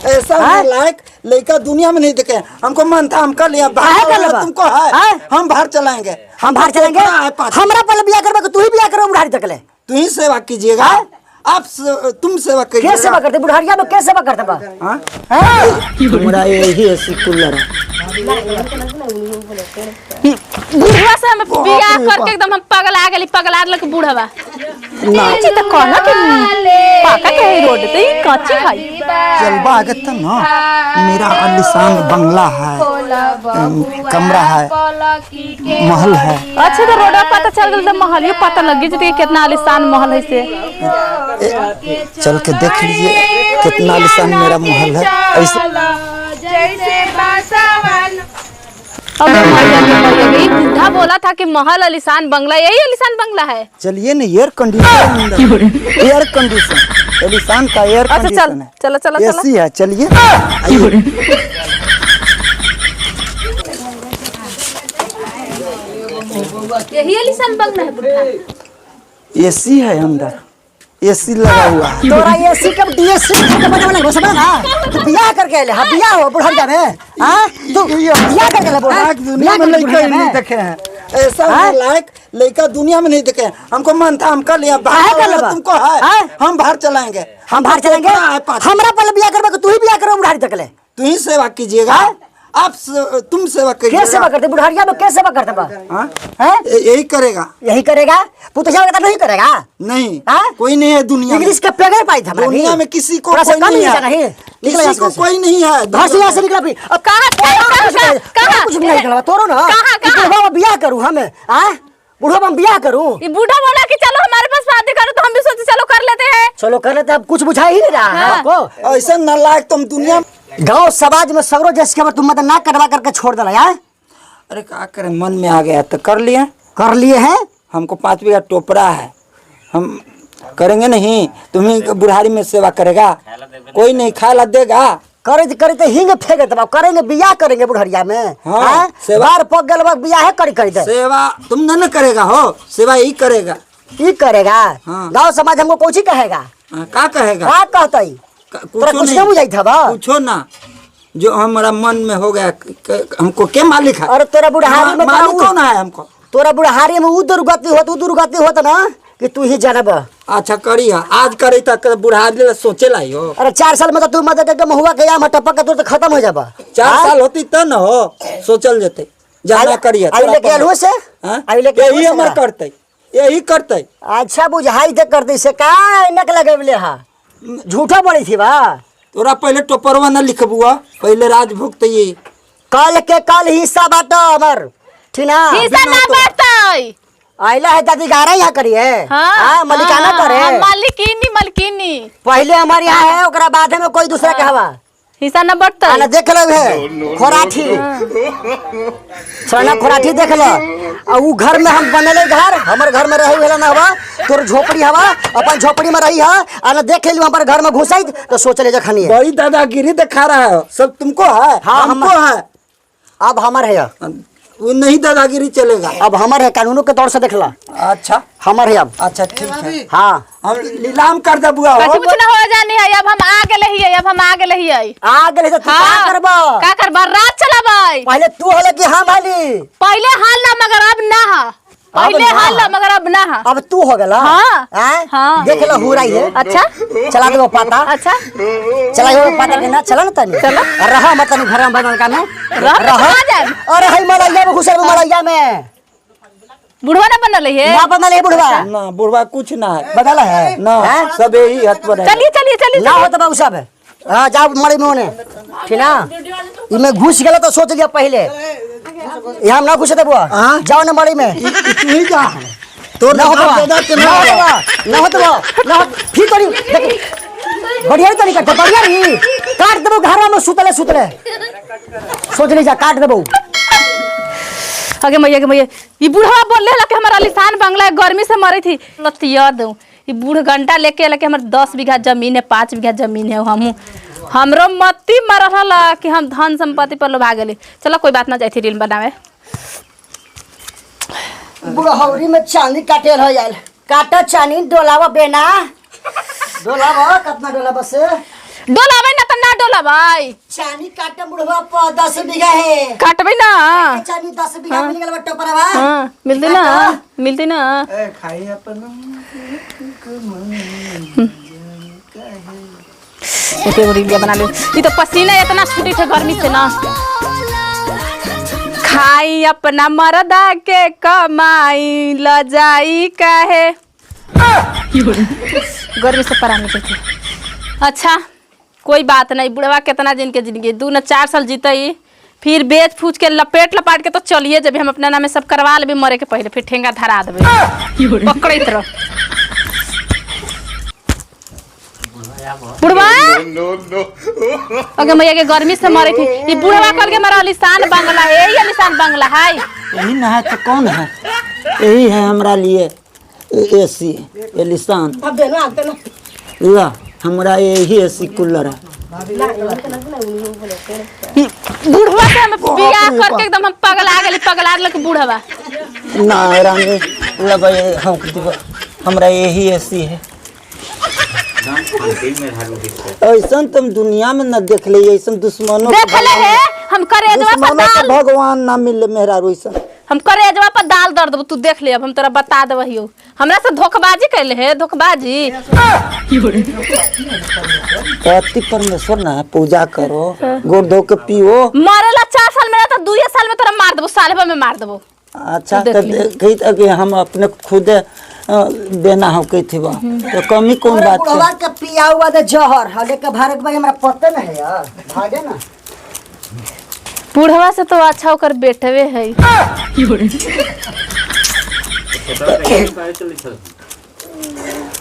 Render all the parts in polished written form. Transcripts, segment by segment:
ऐसा लायक लड़का दुनिया में नहीं देखे। हमको मन था हम कर लिया, तुमको है हम बाहर चलाएंगे, हमरा पहले बियाह करबे, तू ही बियाह करबे बुढ़ारी तक ले, तू ही सेवा कीजिएगा। आप तुम सेवा करिए। क्या सेवा करते बुढ़ारिया में, क्या सेवा करते बा? हमरा यही ऐसी कुल्लर बुढ़वा से हम बियाह करके एकदम हम पगला गेली, पगला लग बुढ़वा नाची त कहना कि पाका के रोड ते कच्ची खाई चलबा आगे तब ना। मेरा आलीशान बंगला है, कमरा है, महल है। अच्छा तो रोड पता चल गल, महल पता लग गई जे कितना आलीशान महल है से। चल के देख लीजिए कितना आलीशान मेरा महल है। ऐसे जैसे बासावन अब बुढ़ा बोला था कि महल आलीशान बंगला, यही आलीशान बंगला है। चलिए ना, एयर कंडीशन, एयर कंडीशन आलीशान का एयर कंडीशन है। चलो चलो एसी है। चलिए यही आलीशान बंगला है बुढ़ा। एसी है अंदर, एसी लगा हुआ है। तोरा एसी के डीएससी के बने वाला समझ ना। तू बियाह करके ले, हां बियाह हो बुढ़ारिया में। हां तू बियाह करके ले बुढ़ा, दुनिया में लड़का नहीं देखे हैं। ऐसा लायक लड़का दुनिया में नहीं देखे। हमको मन था हम कर लिया, तुमको है हम बाहर चलाएंगे, हमरा पहले बियाह करबे, तू ही बियाह करबे बुढ़ारी तक ले, तू ही सेवा कीजिएगा। आप तुम सेवा करिए। क्या सेवा करते बुढ़ारिया में, क्या सेवा करते बा? यही करेगा, यही करेगा। पुतजा का नहीं करेगा। नहीं कोई नहीं है दुनिया में। इंग्लिश के पेगर पाई था दुनिया में किसी को कोई नहीं है, किसी को कोई नहीं है। घर से यहाँ से निकला भी अब कहाँ कुछ नहीं निकला तोरो ना। बुढ़वा बियाह करूँ हमें, बुढ़वा में बियाह करूँ। बूढ़ा बोला कि चलो हमारे पास शादी करो, तो हम भी सोचे चलो कर लेते हैं। चलो कर लेते, अब कुछ बुझा ही नहीं रहा है आपको। ऐसा नालायक तुम दुनिया गांव समाज में सगरो जैसे खबर तुम मतलब ना कटवा करके छोड़ दिला यार। अरे क्या करें, मन में आ गया तो कर लिए हैं। हमको 5 बीघा टोपरा है, हम करेंगे नहीं। तुम्हें बुढ़ारी में सेवा करेगा कोई नहीं, खा ला देगा। करे तो हिंग फेंके तब करेंगे, बियाह करेंगे बुढ़ारिया में। हाँ, सेवा पक गल बियाह करी दे। सेवा तुम न करेगा हो, सेवा यही करेगा। ये करेगा। हाँ। गाँव समाज हमको कुछ ही कहेगा। क्या कहेगा? क्या कहता कुछ नहीं बुझाई था बा। पूछो ना, जो हमारा मन में हो गया। हमको क्या मालिक है? और तेरा बुढ़ारी में मालिक कौन है? हमको तोरा बुढ़ारी में दुर्गति होता ना कि तू ही जानब। अच्छा करी है, आज करी तक बुढ़ारी सोचे लाई हो। अरे 4 साल में तो तू मदद एकदम हुआ के या टपक के तो खत्म हो जाबा। 4 साल होती तब न हो सोचल जेते। जाना करिए यही हमर करते, यही करते। अच्छा बुझाई थे करते से का नक लगेले हा झूठा बोली थी बा। तोरा पहले टोपरवा न लिखबुआ, पहले राज भुगत ये कल के कल हिस्सा बाटो हमर, ठीक ना? हिस्सा ना बाटई आइला है दादी गारा यहाँ करिए। हाँ मलिकाना करे। मलकिनी पहले हमारे यहाँ है, ओकरा बाद में कोई दूसरा के हवा हिस्सा न बढ़ता है। देख लो है खोराठी, सोना खोराठी देख लो। और वो घर में हम बनले घर, हमारे घर में रही है ना हवा, तोर झोपड़ी हवा अपन झोपड़ी में रही है। आना देख ली हमारे घर में घुसाई तो सोच ले जखनी बड़ी दादागिरी दिखा रहा है। सब तुमको है। हाँ हमको है। अब हमारे है वो नहीं दादागिरी चलेगा। अब हमारे है, कानूनों के तौर से देख ला। अच्छा हमारे है अब। अच्छा ठीक है। हाँ हम नीलाम कर दे बुआ। कुछ न हो जानी है। अब हम आगे लही है, अब हम आगे लही है। आगे ले तो क्या करबा? का करबा? रात चलाबाई। पहले तू हले कि हम हली? पहले हाल ना मगर अब ना हा। पहले हाल ना मगर अब ना हा। अब तू हो गला। हाँ देख लो हो रही है। अच्छा चला दो पाता। अच्छा चला दो पाता के ना चला ना तनी। चला रहा मत तनी घर में बनल का में रहा। अरे हई मलैया में घुसल मलैया में बुढ़वा ना बनल है। ना बनल है बुढ़वा। ना बुढ़वा कुछ ना है, बदल है ना सब यही हाथ पर है। चलिए ना हो तो बाबू साहब। हाँ जाओ मड़ी में होने, ठीक ना? इनमें घुस गया तो सोच लिया पहले, यहाँ ना घुसे बुआ। जाओ ना मड़ी में, तू ही जा। तो ना हो फिर तो बढ़िया तो नहीं करते, बढ़िया नहीं काट देबो घर में सुतले सोच ली जा काट देबो। आगे मैया के मैया ये बुढ़वा बोल रहा कि हमारा आलीशान बंगला गर्मी से मरी थी। लतिया दूं ये बूढ़ घंटा लेके लगे हमारे 10 बीघा जमीन है, 5 बीघा जमीन है। हमरो मत्ती मरला कि हम धन संपत्ति पर लोभा गेली। चलो कोई बात ना, जाती रील बनावे। बुढ़हौरी में चांदी काटेल हो यार, काटा चांदी डोलावा बेना डोलावा कितना डोलावा से डोलाबै ना त ना डोलाबै। चानी काटे बुढ़वा 10 बीघा है। काटबै ना। चानी 10 बीघा मिल गेल टोपरवा। हां मिलती ना मिलती ना। ए खाई अपन ओके वीडियो बना ले। ई तो पसीना इतना छूटी थे गर्मी से ना। खाई अपना मरदा के कमाई ल जाई काहे। गर्मी से परानी के। अच्छा कोई बात नहीं, बुढ़वा कितना दिन के जिंदगी 2 न 4 साल जीतई, फिर बेच फूच के लपेट लपाट के तो चलिए जब हम अपना नाम सब करवा लेबे मरे के पहले, फिर ठेंगा धरा देबे पकड़त रह। बुढ़वा अगे मैया के गर्मी से मरे थी। ये बुढ़वा कल के हमारा आलिशान बंगला है, यही आलिशान बंगला है। यही ना है तो कौन है? यही है हमारा लिए एसी एलिसान। अब देना आते ना। ला हमारा यही एसी कूलर है। बुढ़वा से हम बियाह करके एकदम हम पगला गेली, पगला गेल बुढ़वा। ना रानी लब हमरा यही एसी है। ऐसा तुम दुनिया में न देख ले, ऐसा दुश्मनों देख ले है हम करेजवा पर दाल भगवान ना मिले मेहरा रोइसा। हम करेजवा पर दाल दर देबो, तू देख ले। अब हम तोरा बता देबहियो हमरा से धोखबाजी कैले है, धोखबाजी। पति परमेश्वर ना पूजा करो, गोड़ धो के पियो। मरेला 4 साल में ना तो 2 साल में तोरा मार देबो, साल भर में मार देबो। अच्छा तो कही कि हम अपने खुद देना हो कही थी तो कमी कौन बात बुढ़वा के पिया हुआ दे जहर हले के भारत भाई हमरा पता न है यार। भागे ना। बुढ़वा से तो अच्छा होकर बेटवे है।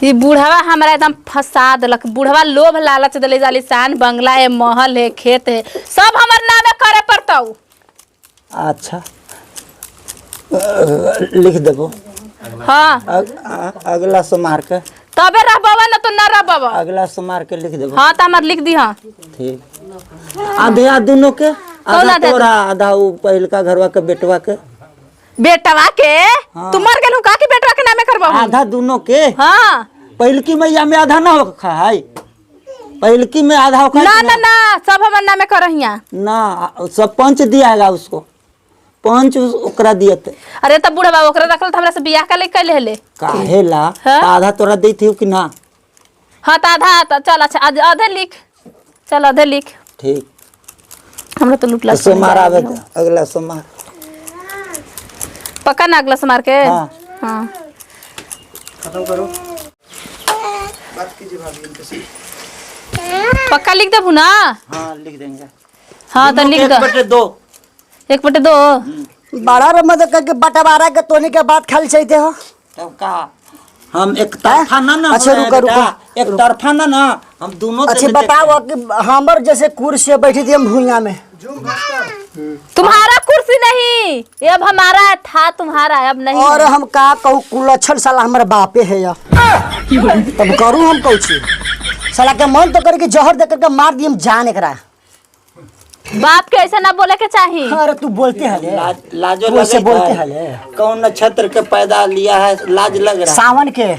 ये बुढ़वा हमरा एकदम फंसा देलक। बुढ़वा लोभ लालच दिले, आलिशान बंगला है, महल है, खेत है, सब हमर नामे करे पड़तौ। अच्छा लिख देबो। हाँ अगला सोमवार के तबे रहबा ना तो ना रहबा। अगला सोमवार के लिख देबो। हाँ तो हमार लिख दी। हाँ ठीक। आधे दोनों के, आधा तोरा आधा वो पहिलका घरवा के बेटवा के। बेटवा के हाँ। तू मर गेलू का कि बेटवा के नामे करबा? आधा दोनों के। हाँ पहिलकी मैया में आधा ना हो है, पहिलकी में आधा हो ना ना ना सब हमर नामे करहिया ना। सब पंच दियागा उसको, पंच ओकरा दियते। अरे तब बुढ़वा ओकरा रखल त हमरा से बियाह का ले कैले ले काहे ला? हाँ? आधा तोरा देती हो कि ना? हाँ तो आधा तो चल। अच्छा आधे लिख, चल आधे लिख। ठीक। हमरा तो लूट ला सोमवार आवे दे, अगला सोमवार पक्का ना अगला सोमवार के। हाँ। हाँ खत्म करो बात कीजिए भाभी इनके से। पक्का लिख देबू ना? हाँ लिख देंगे। हाँ तो लिख दो। 1/2 बड़ा रमद करके बंटवारा के तोने के बाद खाली चाहिए हो। तब का हम एक तरफा ना अच्छा, हो रुको, बेटा, रुको। एक तरफा ना हम दोनों अच्छा बताओ कि हमर जैसे कुर्सी से बैठी थी हम भुइया में। तुम्हारा कुर्सी नहीं, ये अब हमारा था, तुम्हारा अब नहीं। और हम का कहूँ कुलच्छल साला हमारे बापे है या तब करूँ हम कहूँ छी साला के मन तो करके जहर दे करके मार दिए हम जान एकरा। बाप के ऐसा ना बोले के चाहिए। अरे तू बोलते हले लाजो तू ऐसे लगे बोलते है। हले। कौन नक्षत्र के पैदा लिया है, लाज लग रहा है। सावन के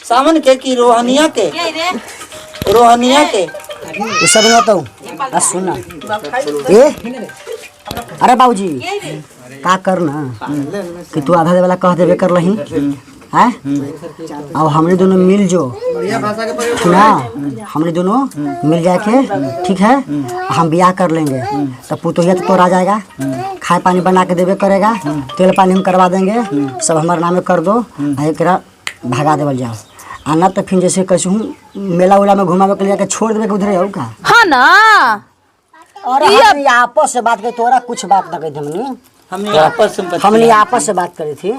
सावन के की रोहनिया के, रोहनिया के वो सब ना तो सुना ए अरे बाबूजी का करना कि तू आधा दे वाला कह देवे कर लही है। अब हमने दोनों मिल जो ना, हमने दोनों मिल जाए के ठीक है, हम ब्याह कर लेंगे तो पुतोहिया तो तोरा जाएगा, खाए पानी बना के देवे करेगा, तेल पानी हम करवा देंगे, सब हमारे नाम कर दो, एक भगा देवल जाओ। आना तो फिर जैसे कैसे मेला उला में घुमावे के लिए जाके छोड़ देवे के उधर जाऊ का। हाँ ना और हम आपस से बात करी, तोरा कुछ बात न कही हमने आपस से बात करी थी।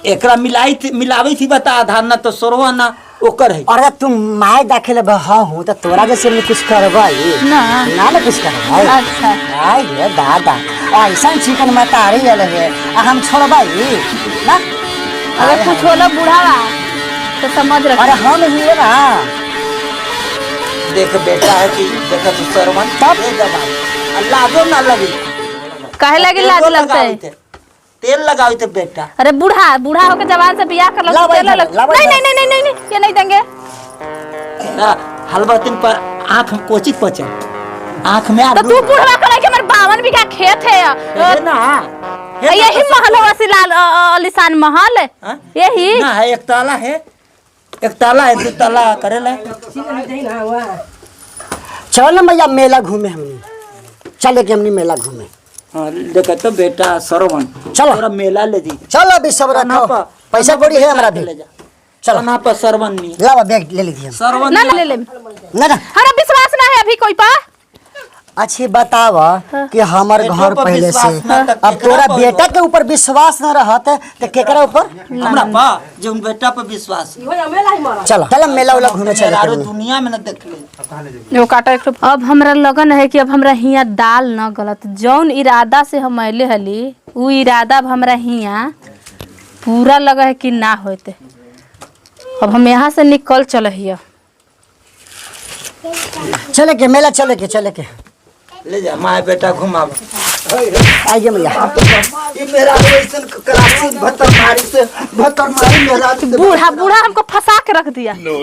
एकरा मिलावी थी बता आधार ना तो सोरवा ना ओकर है। अरे तुम माय दाखिल हाँ हूँ तो तोरा जैसे मैं कुछ करवाई ना ना कुछ करवाई। अच्छा आई रे दादा ऐसा चिकन में तारी है हम छोड़वाई ना। अगर कुछ होला बुढ़ावा तो समझ रख। अरे हम ही ना देख बेटा है कि देखा तू सरवन तब लाजो ना लगी। काहे लगे लाज लगता है? तेल लगाओ थे बेटा। अरे बूढ़ा होके जवान से बियाह कर लो, तेल लग। नहीं नहीं नहीं नहीं नहीं ये नहीं देंगे। ना हलवा तीन पर आँख में कोचित पचल आँख में तो तू बुढ़वा करे कि हमर 52 बीघा खेत है ना यही महल है वसीलाल आलिशान महल हाँ? यही ना है एक ताला है 2 ताला करेला। चलो ना भैया मेला घूमे हमने, चले के हमने मेला घूमे। हाँ देखा तो बेटा सरवन चलो। थोड़ा मेला ले दी चलो अभी सब रखो, पैसा कौड़ी है हमारा भी। ले जा चलो ना पर सरवन नहीं लावा बैग ले लीजिए। सरवन ना ले ले ना ना हमारा विश्वास ना है अभी कोई पा। अच्छी बताव कि हमार बेटों घर पर पहले से विश्वास ना तो अब केकरा तोरा पर बेटा के ऊपर विश्वास न रहत तो केकरा ऊपर। हमरा पा जो बेटा पर विश्वास चलो चलो मेला वाला घूमे चले यारो के। दुनिया में न देख ले वो काटा एक अब हमरा लगन है कि अब हमरा हिया दाल न गलत जौन इरादा से हम अइले हली उ इरादा अब हमरा हिया पूरा लगा है कि ना होते। अब हम यहाँ से निकल चल हिया चले के मेला चले के ले जा माँ बेटा घुमाव। आइए भैया। ये मेरा वैसन क्लासी भत्तर मारी मेरा बूढ़ा बूढ़ा हमको फंसा के रख दिया। no.